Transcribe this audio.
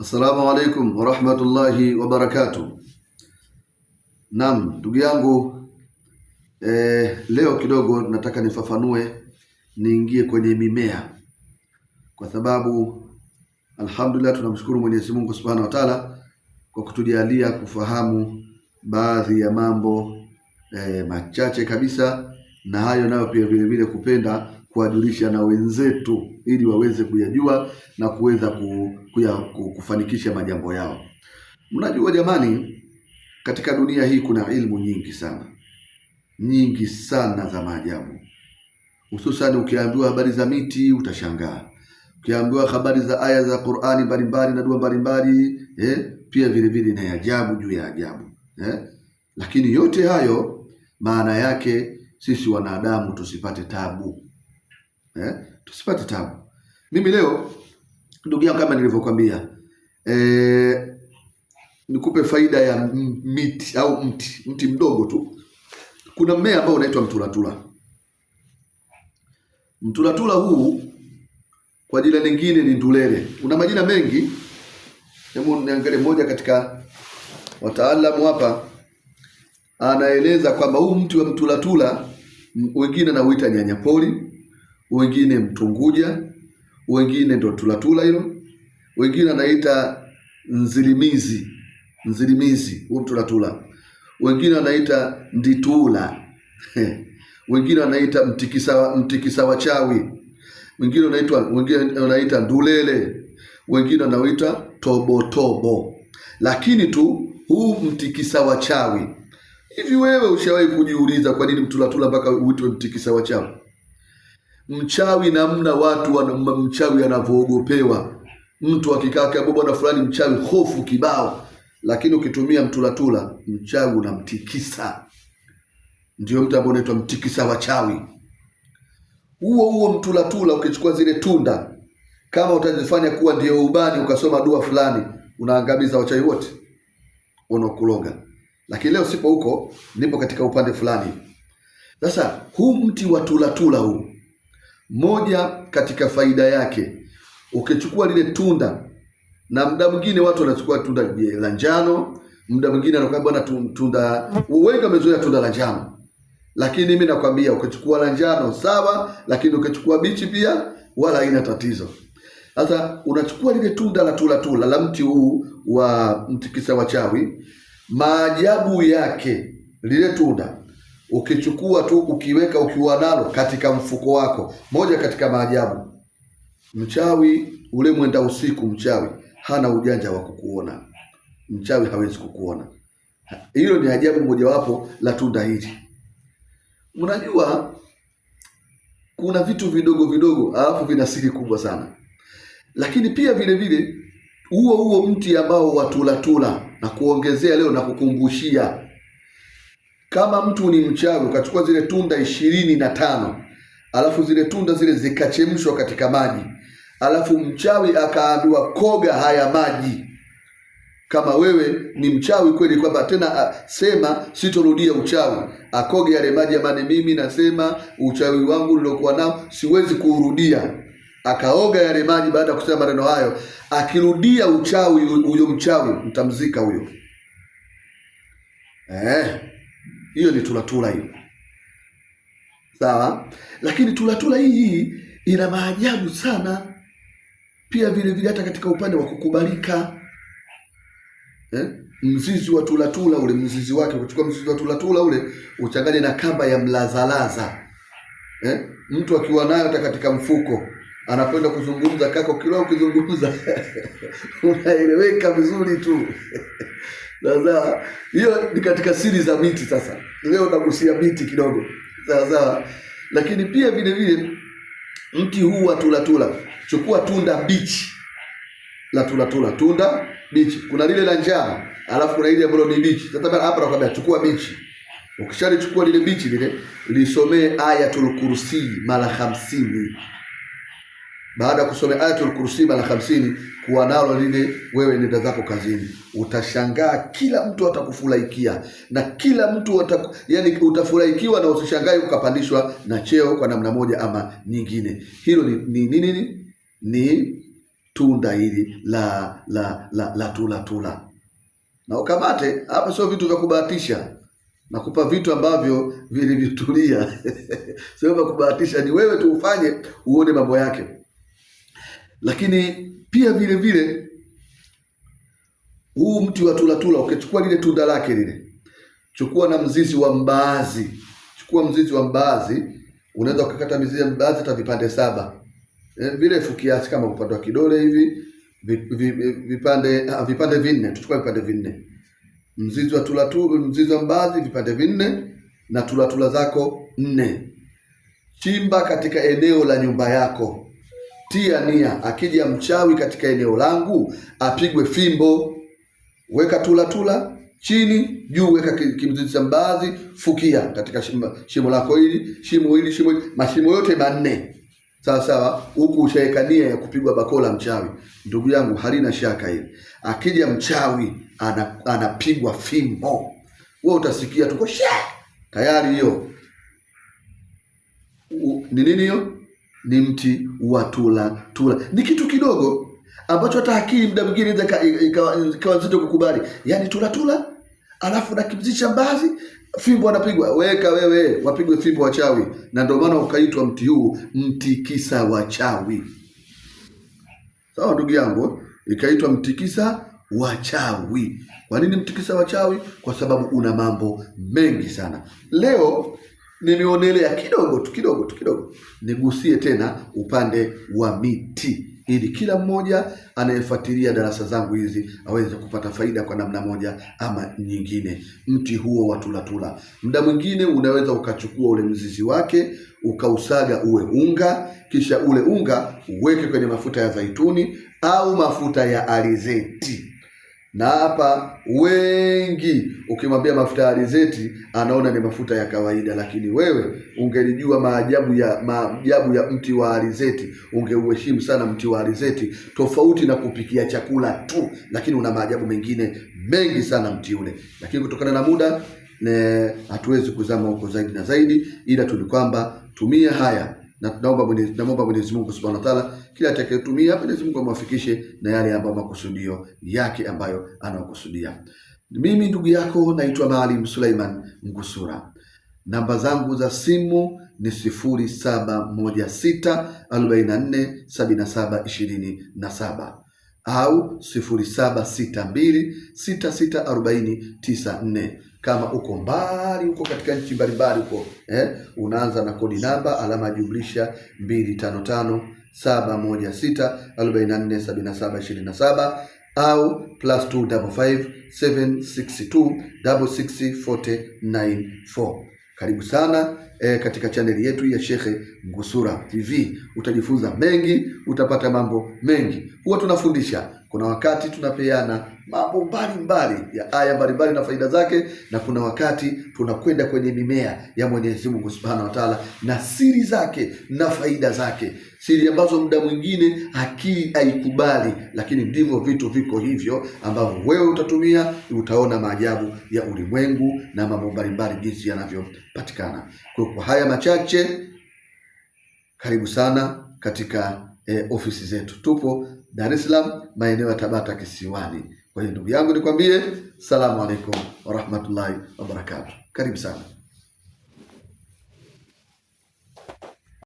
Assalamu alaikum warahmatullahi wabarakatuh. Naam, ndugu yangu, leo kidogo nataka nifafanue, niingie kwenye mimea, kwa sababu alhamdulillah tunamshukuru Mwenyezi Mungu Subhanahu wa Ta'ala kwa kutujalia kufahamu baadhi ya mambo machache kabisa, na hayo nayo pia vile vile kupenda kuwajulisha na wenzetu ili waweze kuyajua na kuweza kufanikisha majambo yao. Mnajua jamani, katika dunia hii kuna ilmu nyingi sana za maajabu. Hususan ukiambiwa habari za miti utashangaa, ukiambiwa habari za aya za Qur'ani mbalimbali na dua mbalimbali pia vile vile na ajabu juu ya ajabu lakini yote hayo maana yake sisi wanadamu tusipate tabu tusipate tabu. Mimi leo ndugu yangu, kama nilivyokuambia, nikupe faida ya miti au mti mdogo tu. Kuna mmea ambao unaitwa mtulatula. Mtulatula huu kwa jina lingine ni ndulele. Una majina mengi. Hebu niangalie moja katika wataalamu hapa anaeleza kwamba huu mti wa mtulatula wengine na uita nyanyapoli, wengine mtunguja, wengine ndo tulatula hilo, wengine anaita nzilimizi huu mtulatula, wengine anaita nditula wengine anaita mtikisa wachawi, wengine anaita ndulele, wengine anaita tobotobo. Lakini tu huu mtikisa wachawi, hivi wewe ushawahi kujiuliza kwa nini mtulatula mpaka uitwe mtikisa wachawi? Mchawi namna mchawi anavoogopewa. Mtu akikaa kwa bwana fulani mchawi, hofu kibao, lakini ukitumia mtulatula mchawi unamtikisa. Ndio mtu ambaye unaitwa mtikisa wachawi. Huo mtulatula ukichukua zile tunda, kama utajifanya kuwa ndio ubani ukasoma dua fulani, unaangamiza wachawi wote wanaokuloga. Lakini leo sipo huko, nipo katika upande fulani. Sasa huu mti wa tulatula huu, moja katika faida yake, ukichukua lile tunda, na muda mwingine watu wanachukua tunda la njano, muda mwingine anakuwa bwana tunda, wengi wamezoea tunda la njano, lakini mimi nakwambia ukichukua la njano sawa, lakini ukichukua bichi pia wala haina tatizo. Sasa unachukua lile tunda la tulatula la mti huu wa mtikisa wachawi, maajabu yake lile tunda ukichukua tu ukiweka ukiwa nalo katika mfuko wako, moja katika maajabu, mchawi ule mwenda usiku, mchawi hana ujanja wa kukuona. Mchawi hawezi kukuona. Hilo ni ajabu mojawapo la tunda hili. Unajua kuna vitu vidogo alafu vina siri kubwa sana. Lakini pia vile vile huo mti ambao watulatula, na kuongezea leo na kukumbushia, kama mtu ni mchawi ukachukua zile tunda 25, alafu zile tunda zile zikachemshwa katika maji, alafu mchawi akaambiwa koga haya maji. Kama wewe ni mchawi kweli, kwamba tena sema sitorudia uchawi, akoge yale maji, amani mimi nasema uchawi wangu nilokuwa nao siwezi kuurudia. Akaoga yale maji. Baada ya kusema maneno hayo, akirudia uchawi, huyo mchawi mtamzika huyo. Hiyo ni tulatula hiyo. Sawa? Lakini tulatula hii ina maajabu sana. Pia vile vile hata katika upande wa kukubalika. Mzizi wa tulatula ule, mzizi wake, kuchukua mzizi wa tulatula ule uchanganye na kamba ya mlazalaza. Mtu akiwa nayo hata katika mfuko, anapenda kuzungumza, kaka kila ukizungumza unaeleweka vizuri tu. Sasa hiyo ni katika siri za miti. Sasa leo nagusia miti kidogo, sawa. Lakini pia vile vile mti huu wa tulatula, chukua tunda bichi la tulatula, tunda bichi. Kuna lile la njano, alafu kuna ile ambalo ni bichi. Sasa hapa nakwambia chukua bichi. Ukishalichukua lile bichi lile, lisomee Ayatul Kursi mara 50. Baada ya kusomea Ayatul Kursi mara 50, kuwa nalo lile, wewe nenda zako kazini. Utashangaa kila mtu atakufurahikia, na kila mtu yani utafurahikiwa, na usishangae ukapandishwa na cheo kwa namna moja ama nyingine. Hilo ni tunda hili la tula. Na ukamate hapa, sio vitu vya kubahatisha. Nakupa vitu ambavyo vilivyotulia sio vya kubahatisha, ni wewe tu ufanye uone mambo yake. Lakini pia vile vile huu mti wa tula ukichukua lile tunda lake lile, chukua na mzizi wa mbaazi. Chukua mzizi wa mbaazi, unaweza ukakata mizizi ya mbaazi hata vipande 7 virefu kiasi kama upande wa kidole hivi, vipande 4. Tuchukua vipande 4 mzizi wa mzizi wa mbaazi vipande 4 na tula zako 4. Chimba katika eneo la nyumba yako, tia nia, akija mchawi katika eneo langu apigwe fimbo. Weka tula chini, juu weka kimzizi cha mbaazi, fukia katika shimo lako hili, mashimo yote 4. Sawa, huku ushaweka nia ya kupigwa bakola mchawi. Ndugu yangu, halina shaka hili. Akija mchawi anapigwa fimbo. Wewe utasikia tuko tayari. Hiyo ni nini? Hiyo ni mti wa tula. Ni kitu kidogo ambacho hata akili muda mwingine ikawa nzito kukubali. Yaani tula alafu na kimzizi cha mbaazi, fimbo anapigwa. Weka wewe wapigwe fimbo wachawi. Na ndio maana ukaitwa mti huu mtikisa wachawi. Sawa ndugu yangu, ikaitwa mtikisa wachawi. Kwa nini mtikisa wachawi? Kwa sababu una mambo mengi sana. Leo nimeonelea kidogo nigusie tena upande wa miti, ili kila mmoja anayefuatilia darasa zangu hizi aweze kupata faida kwa namna moja ama nyingine. Mti huo wa tula, muda mwingine unaweza ukachukua ule mzizi wake ukausaga uwe unga, kisha ule unga uweke kwenye mafuta ya zaituni au mafuta ya alizeti. Na hapa wengi ukimwambia mafuta ya alizeti anaona ni mafuta ya kawaida, lakini wewe ungelijua maajabu ya mti wa alizeti, ungeuheshimu sana mti wa alizeti. Tofauti na kupikia chakula tu, lakini una maajabu mengine mengi sana mti ule. Lakini kutokana na muda hatuwezi kuzama huko zaidi na zaidi, ila tu ni kwamba tumia haya, na tunaomba Mwenyezi Mungu Subhanahu wa Ta'ala kila atakayetumia Mwenyezi Mungu amwafikishe na yale ambayo makusudio yake ambayo anakusudia. Mimi ndugu yako naitwa Maalim Suleiman Mgusura. Namba zangu za simu ni 0716447727 au 0762664094. Kama uko mbali, uko katika nchi mbalimbali huko, unaanza na kodi namba alama jumlisha 255 au +255 Karibu sana katika chaneli yetu ya Shekhe Mgusura TV. Utajifunza mengi, utapata mambo mengi. Huwa tunafundisha, kuna wakati tunapeana mambo mbalimbali ya aya mbalimbali na faida zake, na kuna wakati tunakwenda kwenye mimea ya Mwenyezi Mungu Subhanahu wa Ta'ala na siri zake na faida zake, siri ambazo muda mwingine akili haikubali, lakini ndivyo vitu viko hivyo ambavyo wewe utatumia, utaona maajabu ya ulimwengu na mambo mbalimbali jinsi yanavyopatikana. Kwa haya machache, karibu sana katika ofisi zetu. Tupo Dar es Salaam, maeneo ya Tabata Kisiwani. Kwa hiyo ndugu yangu nikwambie, salamu alaikum warahmatullahi wabarakatuh. Karibu sana.